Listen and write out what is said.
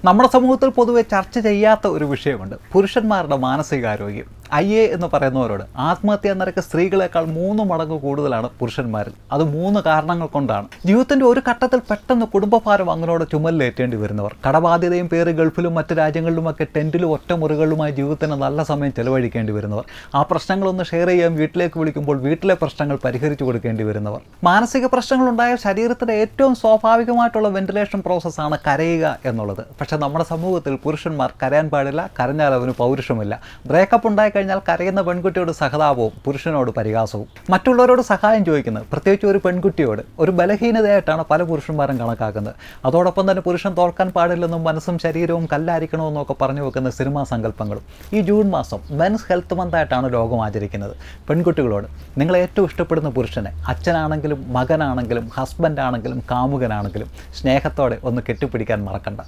നമ്മുടെ സമൂഹത്തിൽ പൊതുവെ ചർച്ച ചെയ്യാത്ത ഒരു വിഷയമുണ്ട്. പുരുഷന്മാരുടെ മാനസികാരോഗ്യം. IA എന്ന് പറയുന്നവരോട് ആത്മഹത്യാ നിരക്ക് സ്ത്രീകളെക്കാൾ 3 മടങ്ങ് കൂടുതലാണ് പുരുഷന്മാരിൽ. അത് 3 കാരണങ്ങൾ കൊണ്ടാണ്. ജീവിതത്തിൻ്റെ ഒരു ഘട്ടത്തിൽ പെട്ടെന്ന് കുടുംബഭാരം അങ്ങനോട് ചുമലിലേറ്റേണ്ടി വരുന്നവർ, കടബാധ്യതയും പേര് ഗൾഫിലും മറ്റ് രാജ്യങ്ങളിലുമൊക്കെ ടെൻറ്റിലും ഒറ്റമുറികളിലുമായി ജീവിതത്തിന് നല്ല സമയം ചെലവഴിക്കേണ്ടി വരുന്നവർ, ആ പ്രശ്നങ്ങളൊന്ന് ഷെയർ ചെയ്യാൻ വീട്ടിലേക്ക് വിളിക്കുമ്പോൾ വീട്ടിലെ പ്രശ്നങ്ങൾ പരിഹരിച്ചു കൊടുക്കേണ്ടി വരുന്നവർ. മാനസിക പ്രശ്നങ്ങളുണ്ടായ ശരീരത്തിൻ്റെ ഏറ്റവും സ്വാഭാവികമായിട്ടുള്ള വെന്റിലേഷൻ പ്രോസസ്സാണ് കരയുക എന്നുള്ളത്. പക്ഷേ നമ്മുടെ സമൂഹത്തിൽ പുരുഷന്മാർ കരയാൻ പാടില്ല, കരഞ്ഞാൽ അവന് പൗരുഷമില്ല. ബ്രേക്കപ്പ് ഉണ്ടായിക്കഴിഞ്ഞാൽ കരയുന്ന പെൺകുട്ടിയോട് സഹതാപവും പുരുഷനോട് പരിഹാസവും. മറ്റുള്ളവരോട് സഹായം ചോദിക്കുന്നത്, പ്രത്യേകിച്ച് ഒരു പെൺകുട്ടിയോട്, ഒരു ബലഹീനതയായിട്ടാണ് പല പുരുഷന്മാരും കണക്കാക്കുന്നത്. അതോടൊപ്പം തന്നെ പുരുഷൻ തോൽക്കാൻ പാടില്ലെന്നും മനസ്സും ശരീരവും കല്ലായിരിക്കണമെന്നും ഒക്കെ പറഞ്ഞു വെക്കുന്ന സിനിമാ സങ്കല്പങ്ങളും. ഈ ജൂൺ മാസം മെൻസ് ഹെൽത്ത് മന്തായിട്ടാണ് ലോകം ആചരിക്കുന്നത്. പെൺകുട്ടികളോട് നിങ്ങൾ ഏറ്റവും ഇഷ്ടപ്പെടുന്ന പുരുഷനെ, അച്ഛനാണെങ്കിലും മകനാണെങ്കിലും ഹസ്ബൻഡ് ആണെങ്കിലും കാമുകനാണെങ്കിലും, സ്നേഹത്തോടെ ഒന്ന് കെട്ടിപ്പിടിക്കാൻ മറക്കണ്ട.